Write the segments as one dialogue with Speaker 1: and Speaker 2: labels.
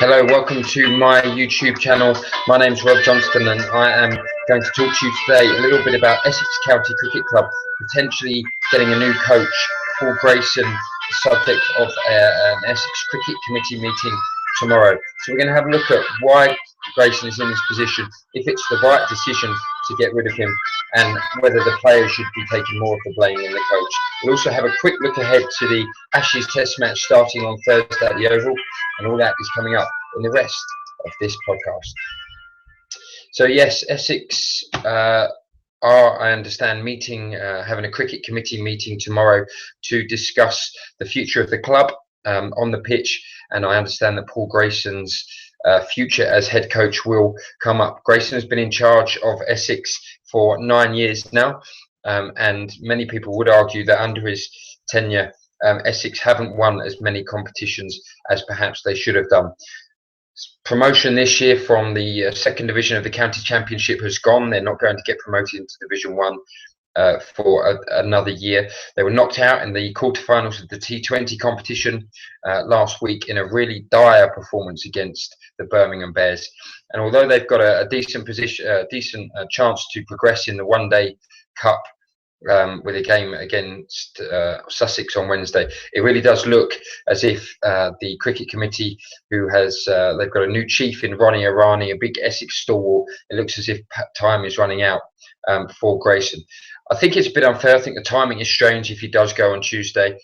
Speaker 1: Hello, welcome to my YouTube channel. My name's Rob Johnston and I am going to talk to you today a little bit about Essex County Cricket Club potentially getting a new coach, Paul Grayson, the subject of an Essex Cricket Committee meeting tomorrow. So we're going to have a look at why Grayson is in this position, if it's the right decision to get rid of him, and whether the players should be taking more of the blame than the coach. We'll also have a quick look ahead to the Ashes Test match starting on Thursday at the Oval, and all that is coming up in the rest of this podcast. So yes, Essex are, I understand, having a cricket committee meeting tomorrow to discuss the future of the club on the pitch, and I understand that Paul Grayson's future as head coach will come up. Grayson has been in charge of Essex for 9 years now, and many people would argue that under his tenure, Essex haven't won as many competitions as perhaps they should have done. Promotion this year from the second division of the county championship has gone. They're not going to get promoted into Division 1 for another year. They were knocked out in the quarterfinals of the T20 competition last week in a really dire performance against the Birmingham Bears. And although they've got a decent chance to progress in the One Day Cup with a game against Sussex on Wednesday, it really does look as if the cricket committee, who has they've got a new chief in Ronnie Irani, a big Essex stalwart, it looks as if time is running out for Grayson. I think it's a bit unfair. I think the timing is strange if he does go on Tuesday.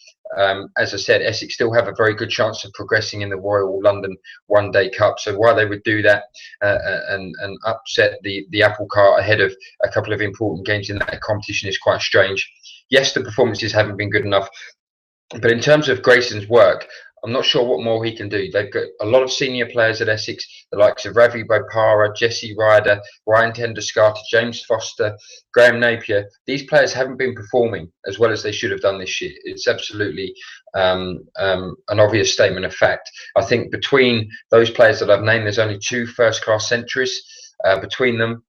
Speaker 1: As I said, Essex still have a very good chance of progressing in the Royal London One Day Cup. So why they would do that and upset the apple cart ahead of a couple of important games in that competition is quite strange. Yes, the performances haven't been good enough, but in terms of Grayson's work, I'm not sure what more he can do. They've got a lot of senior players at Essex, the likes of Ravi Bopara, Jesse Ryder, Ryan Ten-Doeschate, James Foster, Graham Napier. These players haven't been performing as well as they should have done this year. It's absolutely an obvious statement of fact. I think between those players that I've named, there's only 2 first-class centuries between them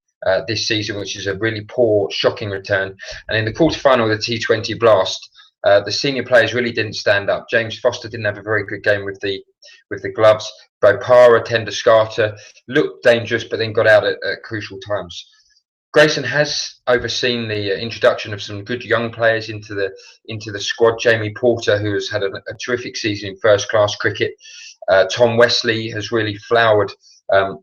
Speaker 1: this season, which is a really poor, shocking return. And in the quarter-final of the T20 Blast, the senior players really didn't stand up. James Foster didn't have a very good game with the gloves. Bopara, Ten-Doeschate looked dangerous, but then got out at crucial times. Grayson has overseen the introduction of some good young players into the squad. Jamie Porter, who has had a terrific season in first-class cricket. Tom Wesley has really flowered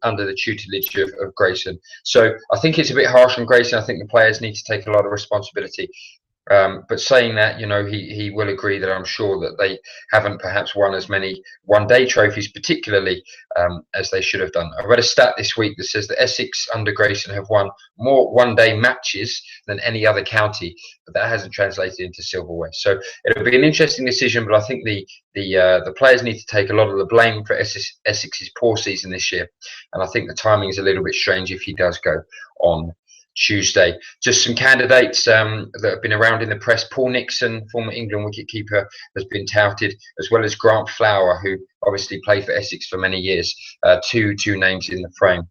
Speaker 1: under the tutelage of Grayson. So I think it's a bit harsh on Grayson. I think the players need to take a lot of responsibility. But saying that, you know, he will agree that I'm sure that they haven't perhaps won as many one-day trophies, particularly as they should have done. I read a stat this week that says that Essex under Grayson have won more one-day matches than any other county, but that hasn't translated into silverware. So it'll be an interesting decision, but I think the players need to take a lot of the blame for Essex's poor season this year, and I think the timing is a little bit strange if he does go on Tuesday. Just some candidates that have been around in the press. Paul Nixon, former England wicketkeeper, has been touted, as well as Grant Flower, who obviously played for Essex for many years. Two names in the frame.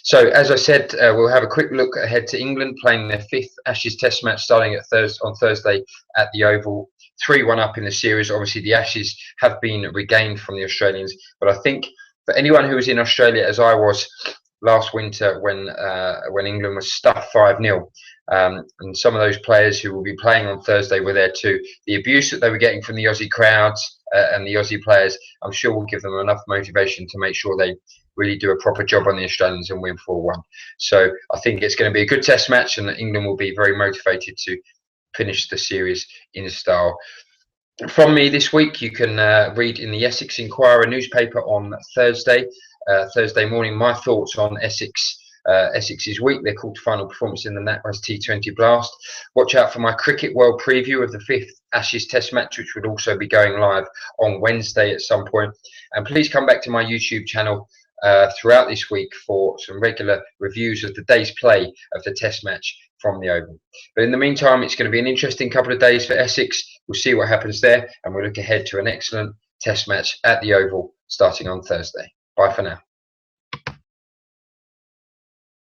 Speaker 1: So as I said, we'll have a quick look ahead to England playing their 5th Ashes Test match starting on Thursday at the Oval. 3-1 up in the series. Obviously the Ashes have been regained from the Australians, but I think for anyone who was in Australia, as I was last winter when England was stuffed 5-0, and some of those players who will be playing on Thursday were there too. The abuse that they were getting from the Aussie crowds and the Aussie players, I'm sure will give them enough motivation to make sure they really do a proper job on the Australians and win 4-1. So I think it's going to be a good test match, and England will be very motivated to finish the series in style. From me this week, you can read in the Essex Inquirer newspaper on Thursday morning my thoughts on Essex's week, their quarter-final performance in the NatWest T20 Blast. Watch out for my Cricket World preview of the 5th Ashes Test match, which would also be going live on Wednesday at some point. And please come back to my YouTube channel throughout this week for some regular reviews of the day's play of the Test match from the Oval. But in the meantime, it's going to be an interesting couple of days for Essex. We'll see what happens there, and we'll look ahead to an excellent Test match at the Oval starting on Thursday. Bye for now.